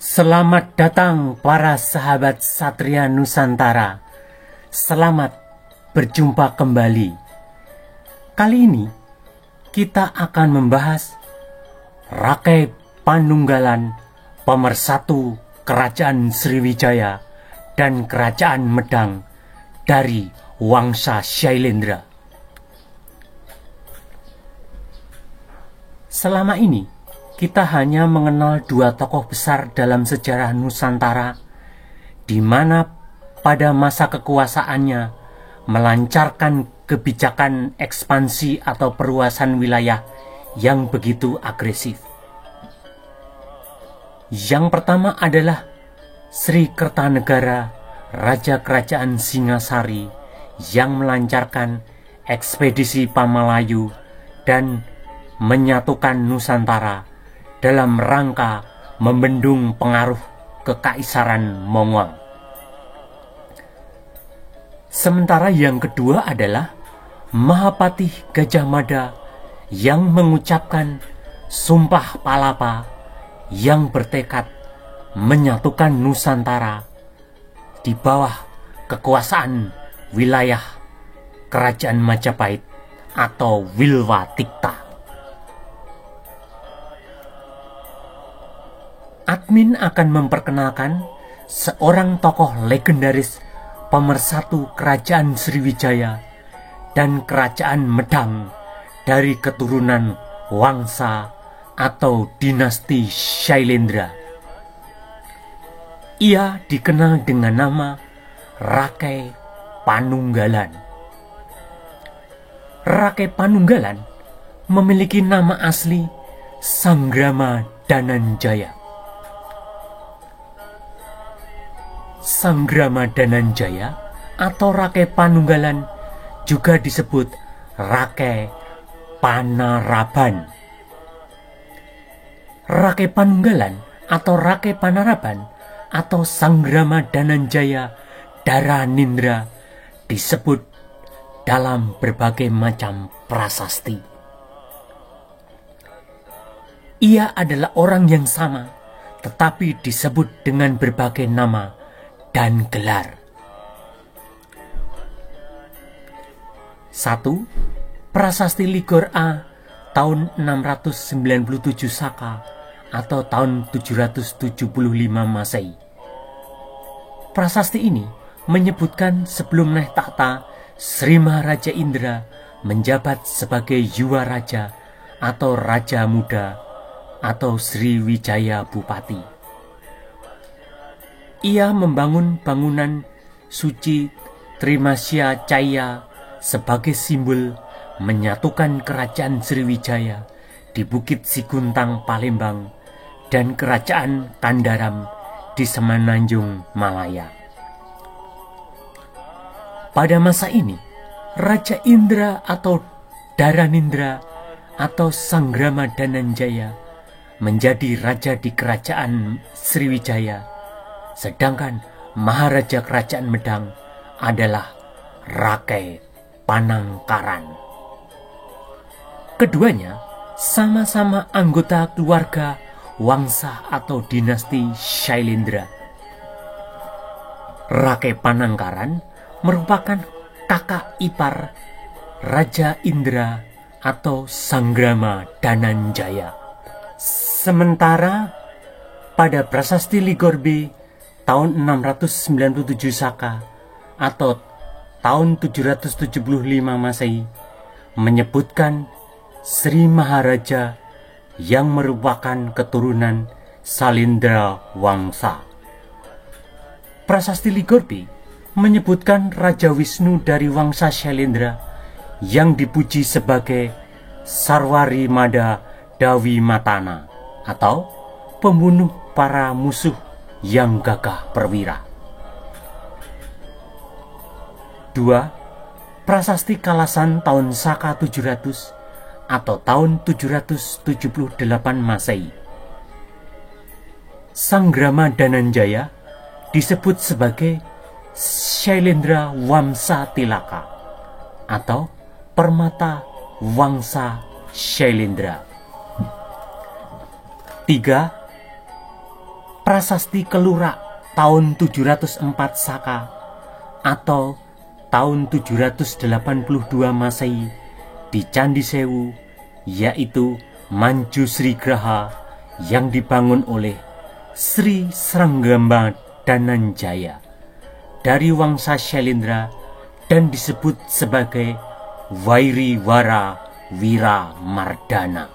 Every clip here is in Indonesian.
Selamat datang para sahabat Satria Nusantara. Selamat berjumpa kembali. Kali ini kita akan membahas Rakai Panunggalan, pemersatu Kerajaan Sriwijaya dan Kerajaan Medang dari Wangsa Shailendra. Selama ini kita hanya mengenal dua tokoh besar dalam sejarah Nusantara, di mana pada masa kekuasaannya melancarkan kebijakan ekspansi atau perluasan wilayah yang begitu agresif. Yang pertama adalah Sri Kertanegara, Raja Kerajaan Singasari, yang melancarkan ekspedisi Pamalayu dan menyatukan Nusantara dalam rangka membendung pengaruh Kekaisaran Mongol. Sementara yang kedua adalah Mahapatih Gajah Mada yang mengucapkan Sumpah Palapa yang bertekad menyatukan Nusantara di bawah kekuasaan wilayah Kerajaan Majapahit atau Wilwatikta. Admin akan memperkenalkan seorang tokoh legendaris pemersatu Kerajaan Sriwijaya dan Kerajaan Medang dari keturunan Wangsa atau dinasti Shailendra. Ia dikenal dengan nama Rakai Panunggalan. Rakai Panunggalan memiliki nama asli Sanggrama Dananjaya. Sanggrama Dananjaya atau Rakai Panunggalan juga disebut Rakai Panaraban. Rakai Panunggalan atau Rakai Panaraban atau Sanggrama Dananjaya Dharanindra disebut dalam berbagai macam prasasti. Ia adalah orang yang sama, tetapi disebut dengan berbagai nama dan gelar. 1. Prasasti Ligor A tahun 697 Saka atau tahun 775 Masehi. Prasasti ini menyebutkan sebelum naik takhta, Sri Maharaja Indra menjabat sebagai Yuwa Raja atau Raja Muda atau Sriwijaya Bupati. Ia membangun bangunan suci Trimasya Caya sebagai simbol menyatukan Kerajaan Sriwijaya di Bukit Siguntang, Palembang, dan Kerajaan Kandaram di Semenanjung, Malaya. Pada masa ini, Raja Indra atau Dharanindra atau Sanggrama Dananjaya menjadi raja di Kerajaan Sriwijaya, sedangkan Maharaja Kerajaan Medang adalah Rakai Panangkaran. Keduanya sama-sama anggota keluarga Wangsa atau dinasti Shailendra. Rakai Panangkaran merupakan kakak ipar Raja Indra atau Sanggrama Dananjaya. Sementara pada prasasti Ligor B tahun 697 Saka atau tahun 775 Masehi menyebutkan Sri Maharaja yang merupakan keturunan Salendra Wangsa. Prasasti Ligor B menyebutkan Raja Wisnu dari Wangsa Shailendra yang dipuji sebagai Sarwari Mada Dawi Matana atau pembunuh para musuh yang gagah perwira. 2. Prasasti Kalasan tahun Saka 700 atau tahun 778 Masehi. Sanggrama Dananjaya disebut sebagai Shailendra Wamsa Tilaka atau Permata Wangsa Shailendra. 3. Prasasti Kelurak tahun 704 Saka atau tahun 782 Masehi di Candi Sewu, yaitu Manjusri Graha yang dibangun oleh Sri Sranggamba Dananjaya dari Wangsa Shailendra dan disebut sebagai Wairiwara Wira Mardana.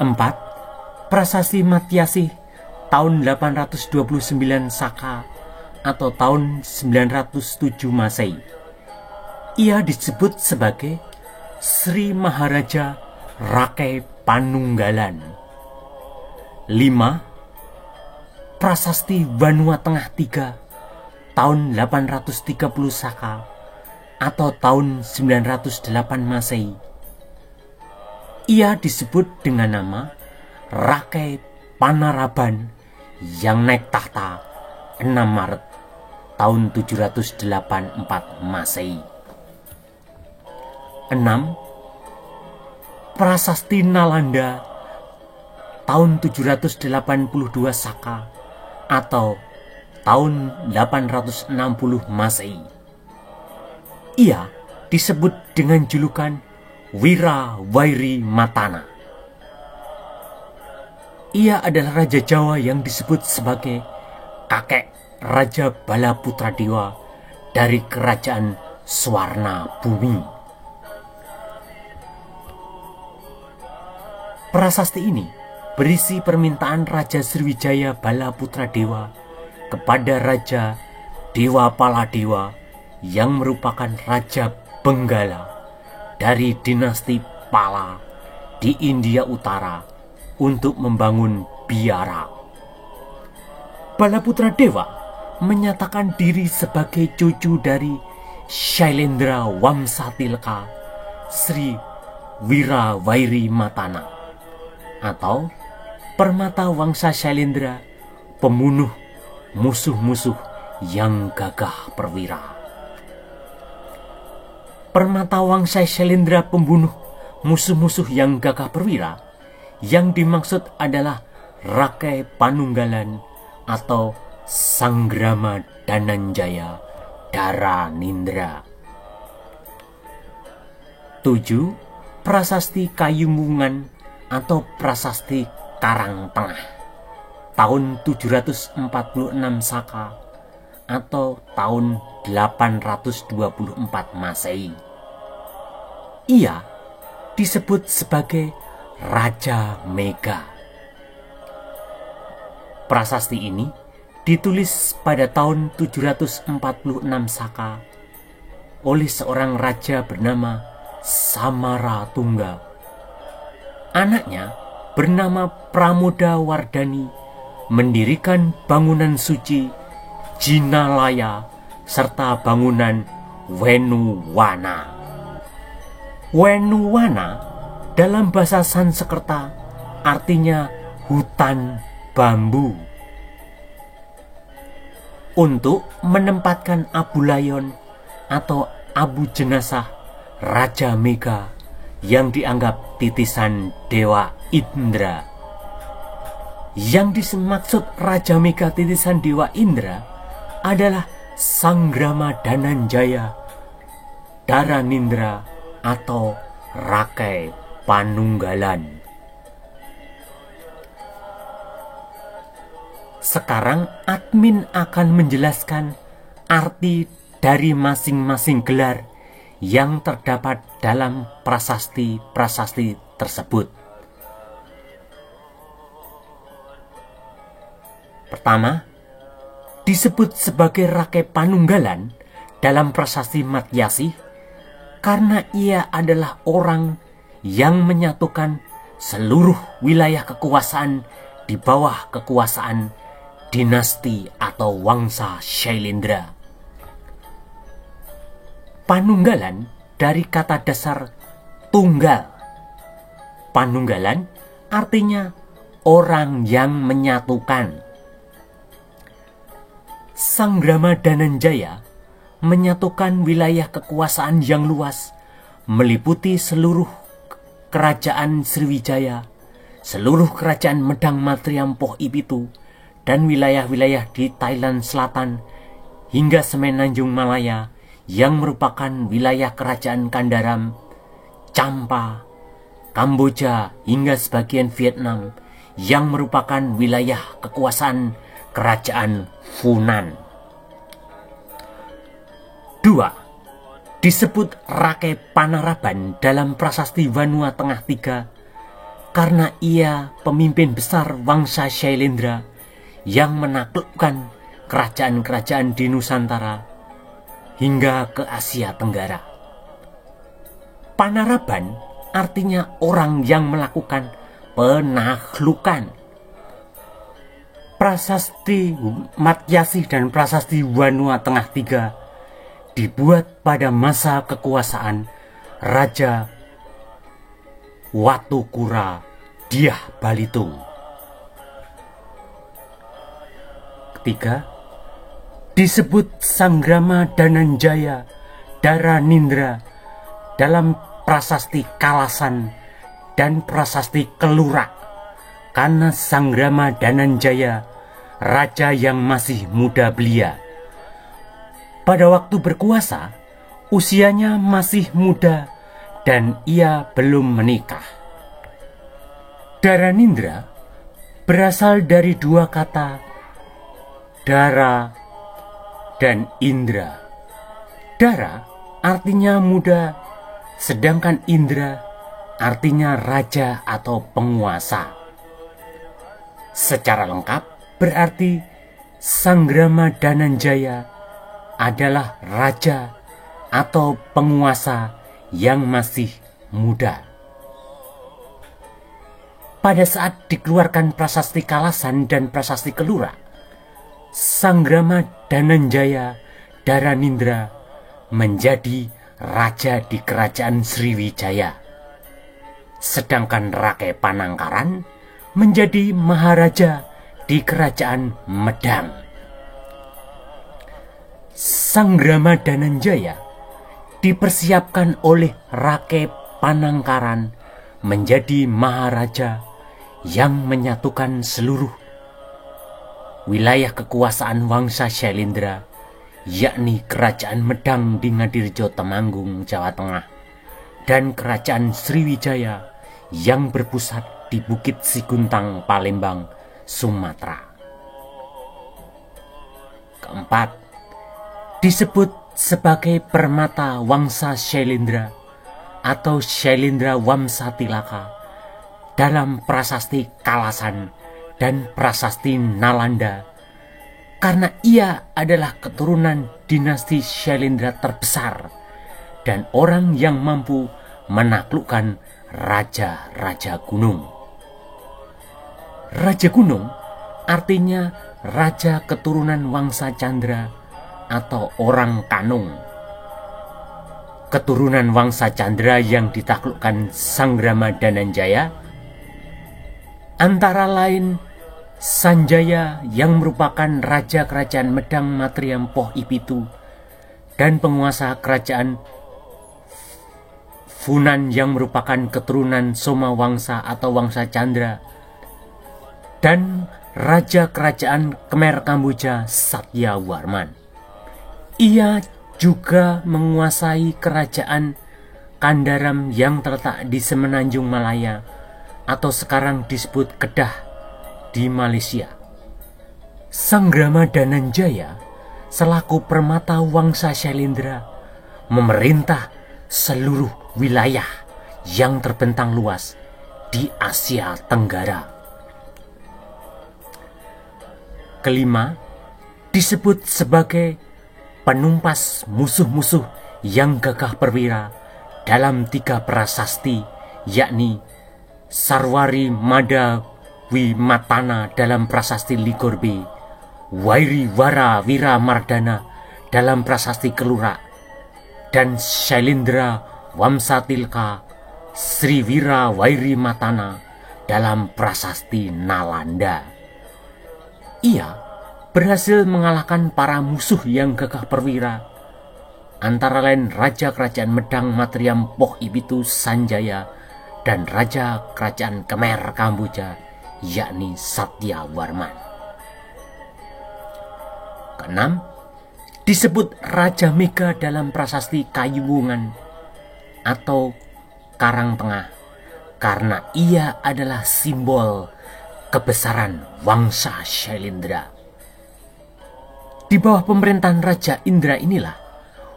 4. Prasasti Matyasih tahun 829 Saka atau tahun 907 Masehi. Ia disebut sebagai Sri Maharaja Rakai Panunggalan. 5. Prasasti Banua Tengah 3 tahun 830 Saka atau tahun 908 Masehi. Ia disebut dengan nama Rakai Panaraban yang naik tahta 6 Maret tahun 784 Masehi. 6. Prasasti Nalanda tahun 782 Saka atau tahun 860 Masehi. Ia disebut dengan julukan Wira Wairi Matana. Ia adalah Raja Jawa yang disebut sebagai kakek Raja Balaputradewa dari Kerajaan Swarna Bumi. Prasasti ini berisi permintaan Raja Sriwijaya Balaputradewa kepada Raja Dewa Paladewa yang merupakan Raja Benggala dari dinasti Pala di India Utara untuk membangun biara. Balaputradewa menyatakan diri sebagai cucu dari Shailendra Wamsatilka Sri Wira Wairi Matana atau Permata Wangsa Shailendra, pembunuh musuh-musuh yang gagah perwira. Permata Wangsa Shailendra, pembunuh musuh-musuh yang gagah perwira, yang dimaksud adalah Rakai Panunggalan atau Sanggrama Dananjaya Dharanindra. 7. Prasasti Kayumwungan atau Prasasti Karang Tengah tahun 746 Saka atau tahun 824 Masehi. Ia disebut sebagai Raja Mega. Prasasti ini ditulis pada tahun 746 Saka oleh seorang raja bernama Samaratungga. Anaknya bernama Pramoda Wardani mendirikan bangunan suci Jinalaya serta bangunan Wenuwana. Wenuwana dalam bahasa Sanskerta artinya hutan bambu. Untuk menempatkan Abu Layon atau Abu Jenazah Raja Mega yang dianggap titisan Dewa Indra. Yang dimaksud Raja Mega titisan Dewa Indra adalah Sanggrama Dananjaya Dharanindra atau Rakai Panunggalan. Sekarang admin akan menjelaskan arti dari masing-masing gelar yang terdapat dalam prasasti-prasasti tersebut. Pertama, disebut sebagai Rakai Panunggalan dalam prasasti Matyasih karena ia adalah orang yang menyatukan seluruh wilayah kekuasaan di bawah kekuasaan dinasti atau Wangsa Shailendra. Panunggalan dari kata dasar tunggal. Panunggalan artinya orang yang menyatukan. Sanggrama Dananjaya menyatukan wilayah kekuasaan yang luas, meliputi seluruh kerajaan Sriwijaya seluruh kerajaan Medang Matriam Poh Ip itu, dan wilayah-wilayah di Thailand Selatan hingga Semenanjung Malaya yang merupakan wilayah kerajaan Kandaram, Champa, Kamboja hingga sebagian Vietnam yang merupakan wilayah kekuasaan kerajaan Funan. 2. Disebut Rake Panaraban dalam prasasti Vanua Tengah 3 karena ia pemimpin besar Wangsa Shailendra yang menaklukkan kerajaan-kerajaan di Nusantara hingga ke Asia Tenggara. Panaraban artinya orang yang melakukan penaklukan. Prasasti Matyasih dan prasasti Vanua Tengah 3 dibuat pada masa kekuasaan Raja Watukura Dyah Balitung. 3. Disebut Sanggrama Dananjaya Dharanindra dalam prasasti Kalasan dan prasasti Kelura karena Sanggrama Dananjaya raja yang masih muda belia. Pada waktu berkuasa, usianya masih muda dan ia belum menikah. Dharanindra berasal dari dua kata Dara dan Indra. Dara artinya muda, sedangkan Indra artinya raja atau penguasa. Secara lengkap berarti Sanggrama Dananjaya adalah raja atau penguasa yang masih muda. Pada saat dikeluarkan prasasti Kalasan dan prasasti Kelura, Sanggrama Dananjaya Dharanindra menjadi raja di kerajaan Sriwijaya, sedangkan Rake Panangkaran menjadi maharaja di kerajaan Medang. Sanggrama Dananjaya dipersiapkan oleh Rake Panangkaran menjadi maharaja yang menyatukan seluruh wilayah kekuasaan Wangsa Shailendra, yakni kerajaan Medang di Ngadirjo Temanggung, Jawa Tengah, dan kerajaan Sriwijaya yang berpusat di Bukit Siguntang, Palembang, Sumatera. 4. Disebut sebagai Permata Wangsa Shailendra atau Shailendra Wamsatilaka dalam prasasti Kalasan dan prasasti Nalanda karena ia adalah keturunan dinasti Shailendra terbesar dan orang yang mampu menaklukkan raja-raja gunung. Raja Gunung artinya raja keturunan Wangsa Candra atau orang Kanung. Keturunan Wangsa Candra yang ditaklukkan Sanggrama Dananjaya antara lain Sanjaya yang merupakan raja kerajaan Medang Matriam Poh Ip itu dan penguasa kerajaan Funan yang merupakan keturunan Soma Wangsa atau Wangsa Candra, dan raja kerajaan Khmer Kamboja Satyawarman. Ia juga menguasai kerajaan Kandaram yang terletak di Semenanjung Malaya atau sekarang disebut Kedah di Malaysia. Sanggrama Dananjaya selaku Permata Wangsa Shailendra memerintah seluruh wilayah yang terbentang luas di Asia Tenggara. 5. Disebut sebagai penumpas musuh-musuh yang gagah perwira dalam 3 prasasti, yakni Sarwari Mada Wimatana dalam prasasti Ligorbe, Wairi Wara Wira Mardana dalam prasasti Kelura, dan Shailendra Wamsatilka Sriwira Wairi Matana dalam prasasti Nalanda. Ia berhasil mengalahkan para musuh yang gagah perwira, antara lain Raja Kerajaan Medang Matriam Poh Ip itu Sanjaya dan Raja Kerajaan Khmer Kamboja, yakni Satyavarman. Keenam, disebut Raja Mega dalam prasasti Kayuwungan atau Karang Tengah karena ia adalah simbol kebesaran Wangsa Shailendra. Di bawah pemerintahan Raja Indra inilah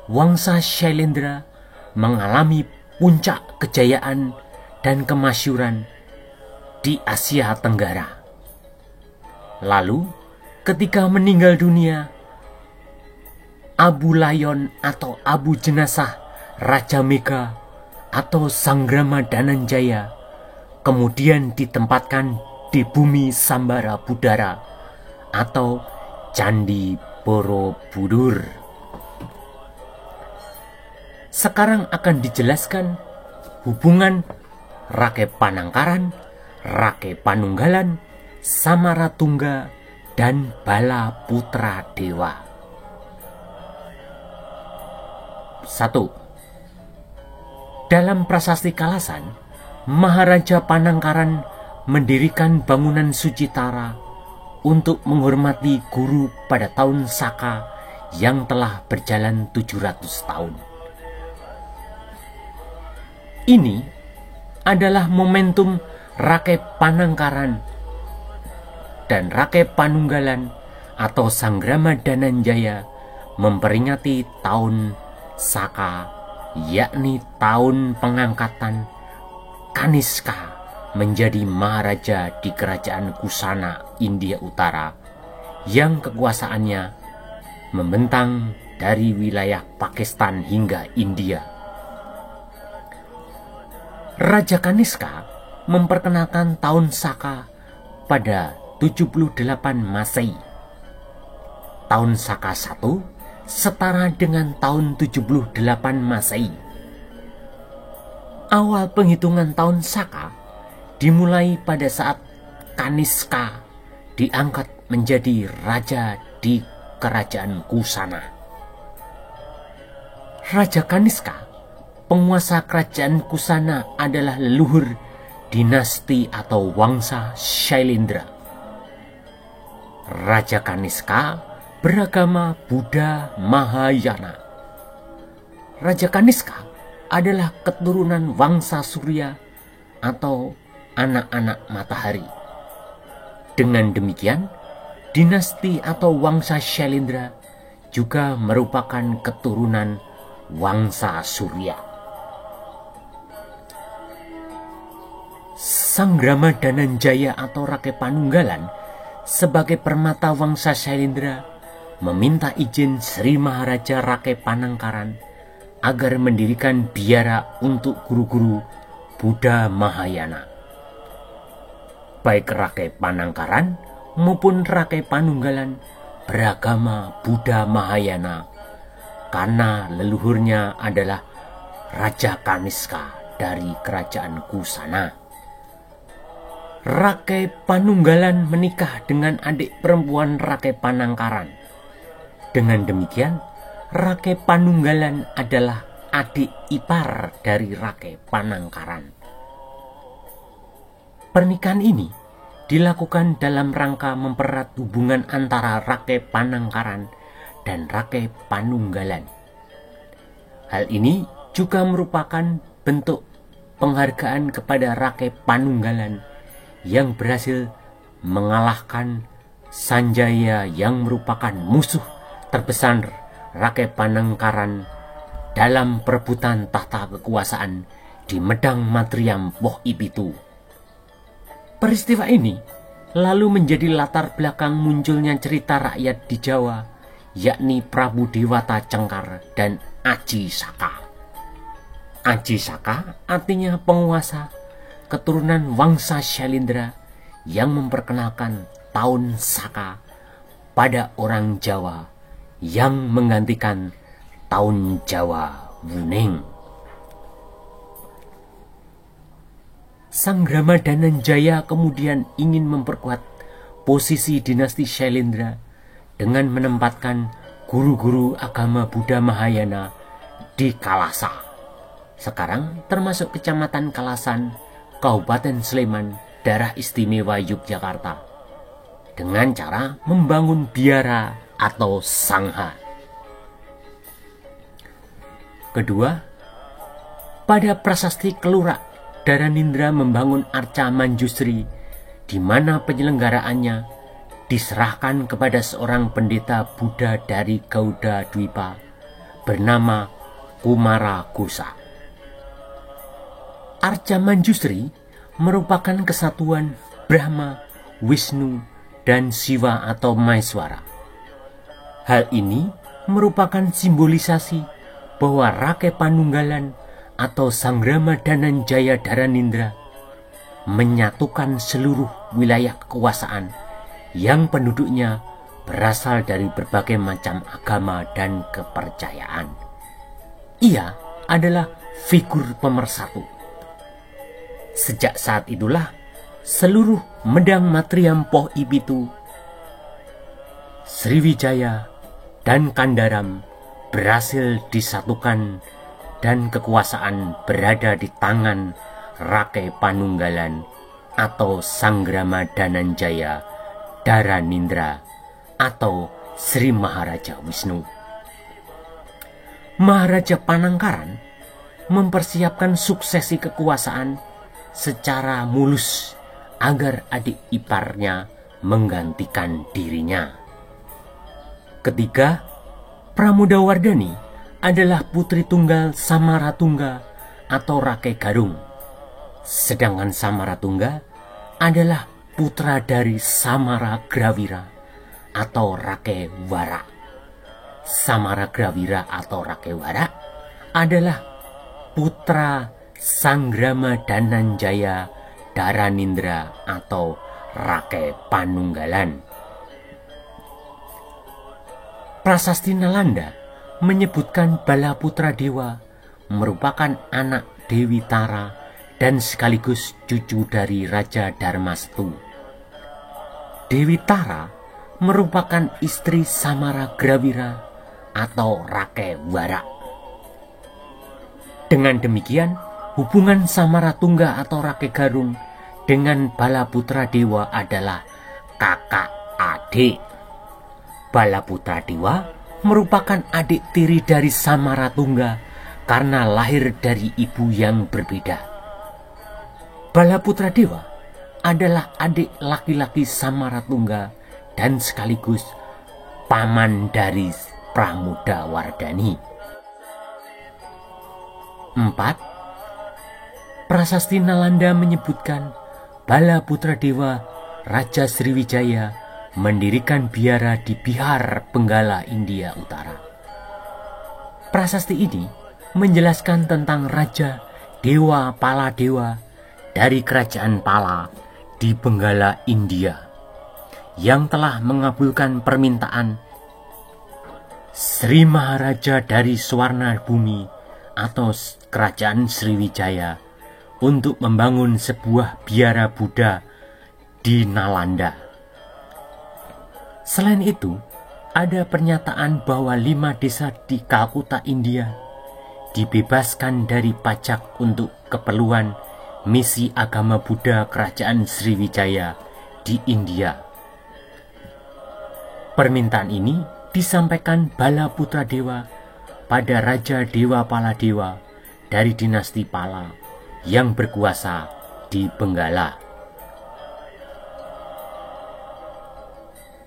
Wangsa Shailendra mengalami puncak kejayaan dan kemasyuran di Asia Tenggara. Lalu, ketika meninggal dunia, Abu Layon atau Abu Jenazah Raja Mega atau Sanggrama Dananjaya kemudian ditempatkan di bumi Sambara Budara atau Candi Borobudur. Sekarang akan dijelaskan hubungan Rake Panangkaran, Rake Panunggalan, Samaratungga, dan Bala Putra Dewa. 1. Dalam prasasti Kalasan, Maharaja Panangkaran mendirikan bangunan Sucitara untuk menghormati guru pada tahun Saka yang telah berjalan 700 tahun. Ini adalah momentum Rake Panangkaran dan Rake Panunggalan atau Sanggrama Dananjaya memperingati tahun Saka, yakni tahun pengangkatan Kaniska menjadi Maharaja di Kerajaan Kusana, India Utara, yang kekuasaannya membentang dari wilayah Pakistan hingga India. Raja Kaniska memperkenalkan tahun Saka pada 78 Masehi. Tahun Saka 1 setara dengan tahun 78 Masehi. Awal penghitungan tahun Saka dimulai pada saat Kaniska diangkat menjadi raja di Kerajaan Kusana. Raja Kaniska, penguasa Kerajaan Kusana, adalah leluhur dinasti atau Wangsa Shailendra. Raja Kaniska beragama Buddha Mahayana. Raja Kaniska adalah keturunan Wangsa Surya atau anak-anak matahari. Dengan demikian, dinasti atau Wangsa Shailendra juga merupakan keturunan Wangsa Surya. Sanggrama Dananjaya atau Rake Panunggalan sebagai permata Wangsa Shailendra meminta izin Sri Maharaja Rake Panangkaran agar mendirikan biara untuk guru-guru Buddha Mahayana. Baik Rake Panangkaran maupun Rake Panunggalan beragama Buddha Mahayana karena leluhurnya adalah Raja Kaniska dari Kerajaan Kusana. Rake Panunggalan menikah dengan adik perempuan Rake Panangkaran. Dengan demikian, Rake Panunggalan adalah adik ipar dari Rake Panangkaran. Pernikahan ini dilakukan dalam rangka mempererat hubungan antara Rake Panangkaran dan Rake Panunggalan. Hal ini juga merupakan bentuk penghargaan kepada Rake Panunggalan yang berhasil mengalahkan Sanjaya yang merupakan musuh terbesar Rake Panangkaran dalam perebutan tahta kekuasaan di Medang Matriam Poh Ibitu. Peristiwa ini lalu menjadi latar belakang munculnya cerita rakyat di Jawa, yakni Prabu Dewata Cengkar dan Aji Saka. Aji Saka artinya penguasa keturunan Wangsa Shailendra yang memperkenalkan tahun Saka pada orang Jawa yang menggantikan tahun Jawa Wuning. Sanggrama Dananjaya kemudian ingin memperkuat posisi dinasti Shailendra dengan menempatkan guru-guru agama Buddha Mahayana di Kalasa, sekarang termasuk Kecamatan Kalasan, Kabupaten Sleman, Daerah Istimewa Yogyakarta, dengan cara membangun biara atau sangha. Kedua, pada prasasti Kelurak, Dharanindra membangun Arca Manjusri, di mana penyelenggaraannya diserahkan kepada seorang pendeta Buddha dari Gauda Dwipa bernama Kumara Gosa. Arca Manjusri merupakan kesatuan Brahma, Wisnu, dan Siwa atau Maeswara. Hal ini merupakan simbolisasi bahwa Rakai Panunggalan atau Sanggrama Dananjaya Dharanindra menyatukan seluruh wilayah kekuasaan yang penduduknya berasal dari berbagai macam agama dan kepercayaan. Ia adalah figur pemersatu. Sejak saat itulah seluruh Medang Matriam Poh Ibitu, Sriwijaya, dan Kandaram berhasil disatukan dan kekuasaan berada di tangan Rakai Panunggalan atau Sanggrama Dananjaya Dharanindra atau Sri Maharaja Wisnu. Maharaja Panangkaran mempersiapkan suksesi kekuasaan secara mulus agar adik iparnya menggantikan dirinya. Ketiga, Pramodawardhani adalah putri tunggal Samaratungga atau Rakai Garung. Sedangkan Samaratungga adalah putra dari Samaragrawira atau Rakai Wara. Samaragrawira atau Rakai Wara adalah putra Sanggrama Dananjaya Dharanindra atau Rakai Panunggalan. Prasasti Nalanda menyebutkan Balaputra Dewa merupakan anak Dewi Tara dan sekaligus cucu dari Raja Dharmastu. Dewi Tara merupakan istri Samaragrawira atau Rakai Wara. Dengan demikian, hubungan Samaratungga atau Rakai Garung dengan Balaputra Dewa adalah kakak adik. Balaputra Dewa merupakan adik tiri dari Samaratungga karena lahir dari ibu yang berbeda. Balaputra Dewa adalah adik laki-laki Samaratungga dan sekaligus paman dari Pramodawardhani. 4. Prasasti Nalanda menyebutkan Balaputra Dewa Raja Sriwijaya mendirikan biara di Bihar, Benggala, India Utara. Prasasti ini menjelaskan tentang Raja Dewa Paladewa dari Kerajaan Pala di Benggala, India, yang telah mengabulkan permintaan Sri Maharaja dari Swarna Bumi atau Kerajaan Sriwijaya untuk membangun sebuah biara Buddha di Nalanda. Selain itu, ada pernyataan bahwa 5 desa di Kalkuta, India dibebaskan dari pajak untuk keperluan misi agama Buddha Kerajaan Sriwijaya di India. Permintaan ini disampaikan Balaputra Dewa pada Raja Dewa Paladewa dari dinasti Pala yang berkuasa di Benggala.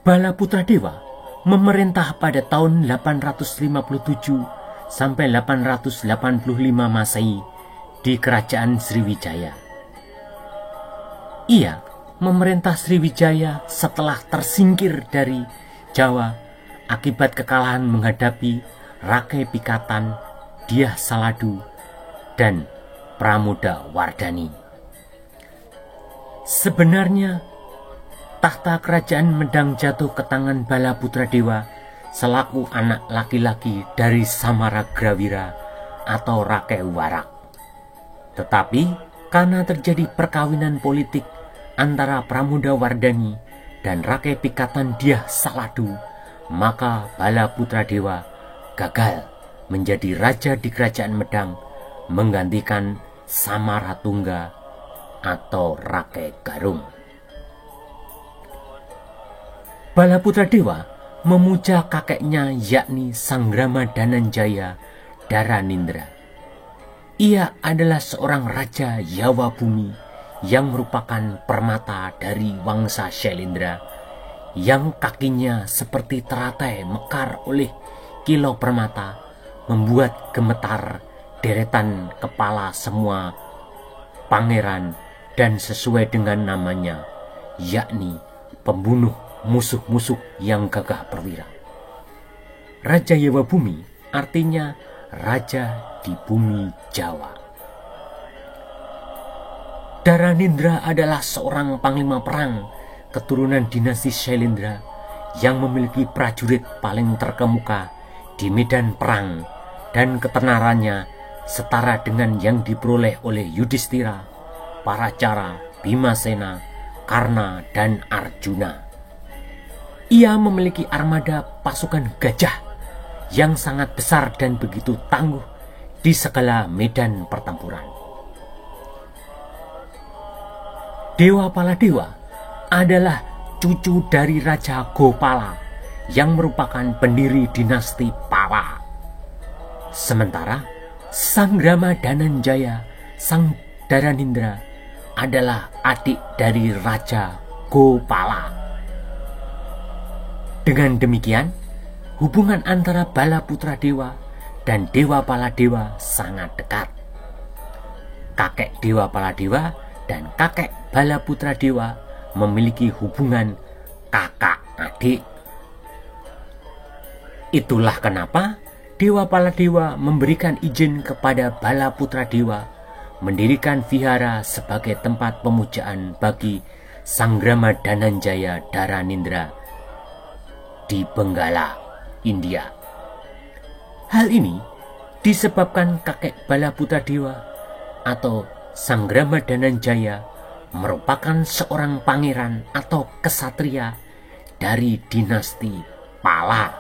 Balaputra Dewa memerintah pada tahun 857 sampai 885 Masehi di Kerajaan Sriwijaya. Ia memerintah Sriwijaya setelah tersingkir dari Jawa akibat kekalahan menghadapi Rakai Pikatan, Dyah Saladu, dan Pramodawardhani. Sebenarnya tahta kerajaan Medang jatuh ke tangan Balaputra Dewa selaku anak laki-laki dari Samaragrawira atau Rakai Warak. Tetapi karena terjadi perkawinan politik antara Pramodawardhani dan Rakai Pikatan Dyah Saladu, maka Balaputra Dewa gagal menjadi raja di kerajaan Medang, menggantikan Samaratungga atau Rakai Garung. Balaputra Dewa memuja kakeknya yakni Sanggrama Dananjaya Dharanindra. Ia adalah seorang raja Yawa Bumi yang merupakan permata dari Wangsa Shailendra, yang kakinya seperti teratai mekar oleh kilau permata, membuat gemetar deretan kepala semua pangeran, dan sesuai dengan namanya, yakni pembunuh musuh-musuh yang gagah perwira. Raja Yawa Bumi artinya raja di bumi Jawa. Dharanindra adalah seorang panglima perang keturunan dinasti Shailendra yang memiliki prajurit paling terkemuka di medan perang, dan ketenarannya setara dengan yang diperoleh oleh Yudhistira, Paracara, Bimasena, Karna, dan Arjuna. Ia memiliki armada pasukan gajah yang sangat besar dan begitu tangguh di segala medan pertempuran. Dewa Paladewa adalah cucu dari Raja Gopala yang merupakan pendiri dinasti Pala. Sementara Sanggrama Dananjaya Sang Dharanindra adalah adik dari Raja Gopala. Dengan demikian, hubungan antara Balaputra Dewa dan Dewa Paladewa sangat dekat. Kakek Dewa Paladewa dan kakek Balaputra Dewa memiliki hubungan kakak adik. Itulah kenapa Dewa Paladewa memberikan izin kepada Balaputra Dewa mendirikan vihara sebagai tempat pemujaan bagi Sanggrama Dananjaya Dharanindra di Benggala, India. Hal ini disebabkan kakek Balaputra Dewa atau Sanggrama Dananjaya merupakan seorang pangeran atau kesatria dari dinasti Pala.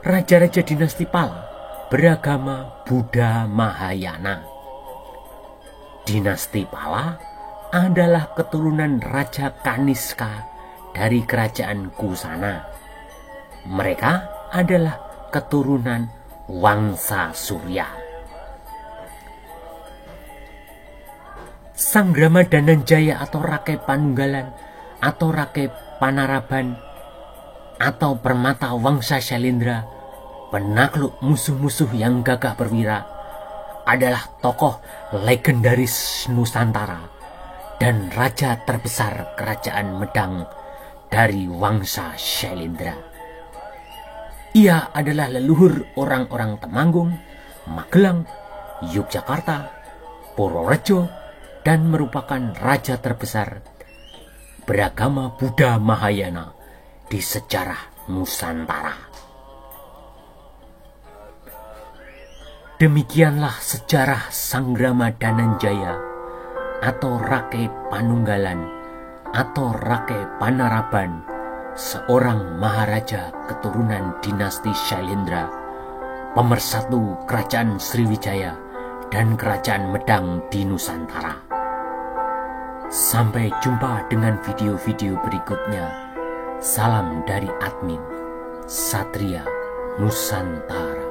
Raja-raja dinasti Pala beragama Buddha Mahayana. Dinasti Pala adalah keturunan Raja Kaniska dari kerajaan Kusana. Mereka adalah keturunan Wangsa Surya. Sanggrama Dananjaya atau Rakai Panunggalan atau Rakai Panaraban atau permata Wangsa Shailendra, penakluk musuh-musuh yang gagah perwira, adalah tokoh legendaris Nusantara dan raja terbesar kerajaan Medang dari Wangsa Shailendra. Ia adalah leluhur orang-orang Temanggung, Magelang, Yogyakarta, Purworejo, dan merupakan raja terbesar beragama Buddha Mahayana di sejarah Nusantara. Demikianlah sejarah Sanggrama Dananjaya atau Rakai Panunggalan atau Rakai Panaraban, seorang maharaja keturunan dinasti Shailendra, pemersatu kerajaan Sriwijaya dan kerajaan Medang di Nusantara. Sampai jumpa dengan video-video berikutnya. Salam dari admin Satria Nusantara.